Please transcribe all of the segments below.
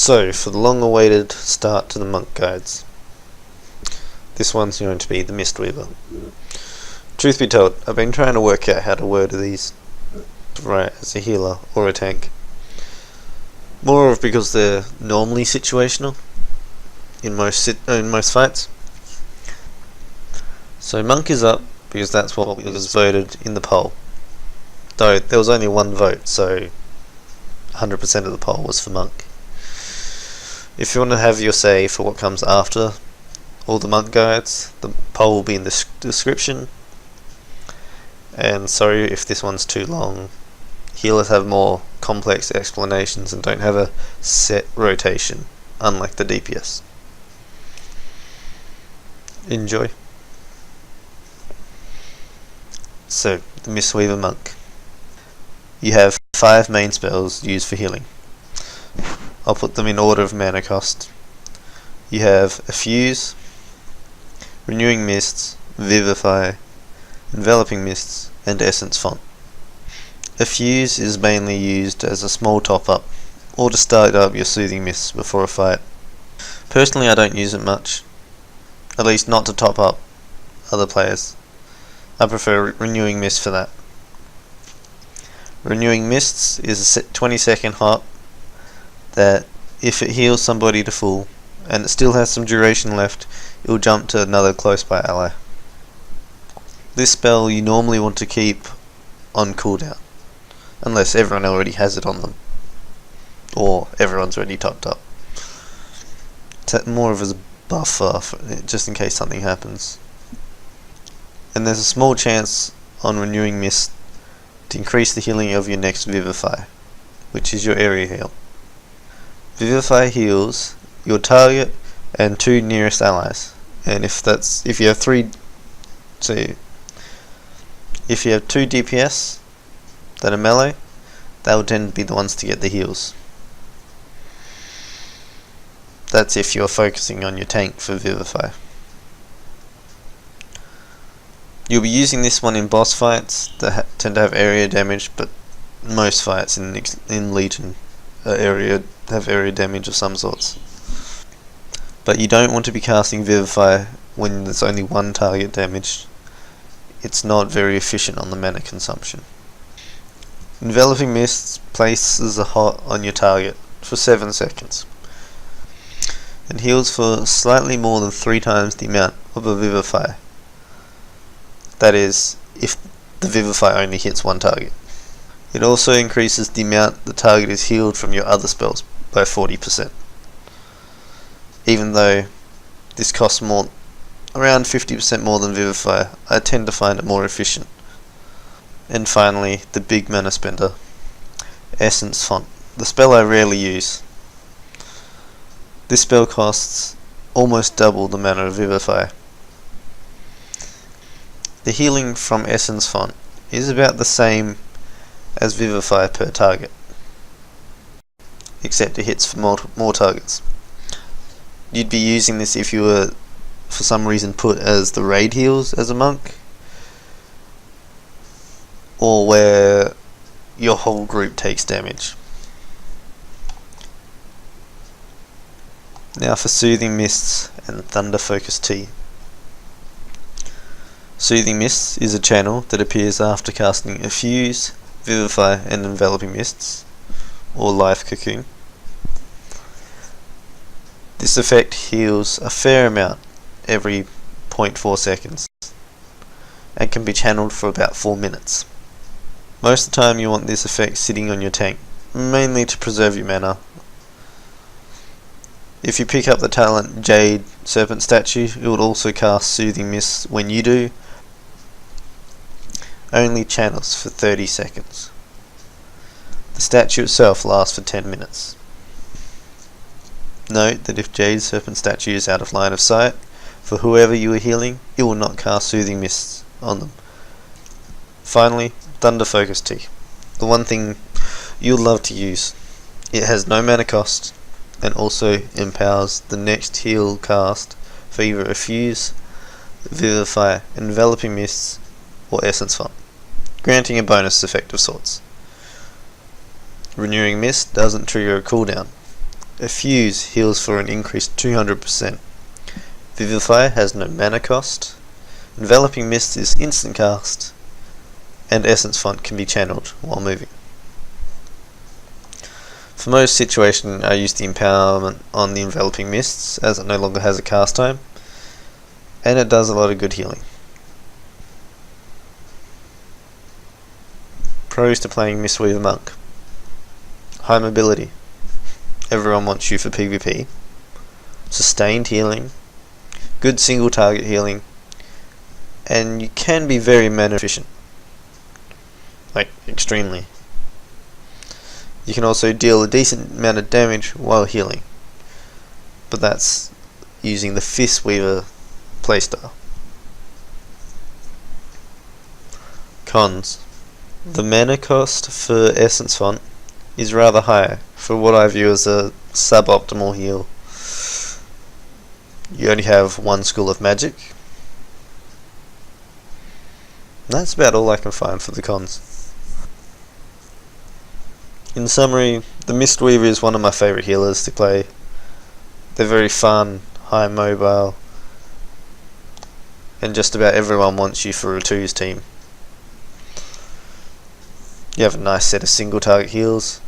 So, for the long-awaited start to the monk guides, this one's going to be the Mistweaver. Truth be told, I've been trying to work out how to word these right as a healer or a tank. More of because they're normally situational in most fights. So monk is up because that's what was voted in the poll. Though there was only one vote, so 100% of the poll was for monk. If you want to have your say for what comes after all the monk guides, the poll will be in the description. And sorry if this one's too long. Healers have more complex explanations and don't have a set rotation, unlike the DPS. Enjoy. So, the Mistweaver monk. You have 5 main spells used for healing. I'll put them in order of mana cost. You have a Fuse, Renewing Mists, Vivify, Enveloping Mists, and Essence Font. A Fuse is mainly used as a small top-up, or to start up your Soothing Mists before a fight. Personally, I don't use it much, at least not to top up other players. I prefer Renewing Mist for that. Renewing Mists is a 20-second hop that, if it heals somebody to full, and it still has some duration left, it will jump to another close by ally. This spell you normally want to keep on cooldown, unless everyone already has it on them, or everyone's already topped up. It's more of a buffer, just in case something happens. And there's a small chance on Renewing Mist to increase the healing of your next Vivify, which is your area heal. Vivify heals your target and 2 nearest allies, and if you have 2 DPS that are melee, they will tend to be the ones to get the heals. That's if you're focusing on your tank for Vivify. You'll be using this one in boss fights that tend to have area damage, but most fights in Legion have area damage of some sorts. But you don't want to be casting Vivify when there's only one target damaged. It's not very efficient on the mana consumption. Enveloping Mist places a hot on your target for 7 seconds and heals for slightly more than 3 times the amount of a Vivify. That is, if the Vivify only hits one target. It also increases the amount the target is healed from your other spells by 40%. Even though this costs around 50% more than Vivify, I tend to find it more efficient. And finally, the big mana spender, Essence Font, the spell I rarely use. This spell costs almost double the mana of Vivify. The healing from Essence Font is about the same as Vivify per target, except it hits for more targets. You'd be using this if you were for some reason put as the raid heals as a monk, or where your whole group takes damage. Now for Soothing Mists and Thunder Focus Tea. Soothing Mists is a channel that appears after casting a Fuse, Vivify and Enveloping Mists, or Life Cocoon. This effect heals a fair amount every 0.4 seconds and can be channeled for about 4 minutes. Most of the time you want this effect sitting on your tank, mainly to preserve your mana. If you pick up the talent Jade Serpent Statue, it would also cast Soothing Mists when you do. Only channels for 30 seconds. The statue itself lasts for 10 minutes. Note that if Jade Serpent Statue is out of line of sight, for whoever you are healing, it will not cast Soothing Mists on them. Finally, Thunder Focus Tea. The one thing you'll love to use. It has no mana cost, and also empowers the next heal cast for either a Fuse, Vivify, Enveloping Mists, or Essence Font, granting a bonus effect of sorts. Renewing Mist doesn't trigger a cooldown, A Fuse heals for an increased 200%. Vivify has no mana cost. Enveloping Mist is instant cast. And Essence Font can be channeled while moving. For most situations I use the empowerment on the Enveloping Mists as it no longer has a cast time. And it does a lot of good healing. Pros to playing Mistweaver Monk. High mobility. Everyone wants you for PvP. Sustained healing. Good single target healing. And you can be very mana efficient. Like, extremely. You can also deal a decent amount of damage while healing. But that's using the Mistweaver playstyle. Cons. The mana cost for Essence Font is rather high for what I view as a suboptimal heal. You only have one school of magic. And that's about all I can find for the cons. In summary, the Mistweaver is one of my favourite healers to play. They're very fun, high mobile, and just about everyone wants you for a 2's team. You have a nice set of single target heals.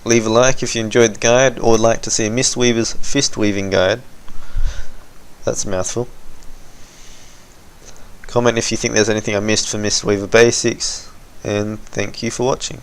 Leave a like if you enjoyed the guide or would like to see a Mistweaver's fist weaving guide. That's a mouthful. Comment if you think there's anything I missed for Mistweaver basics, and thank you for watching.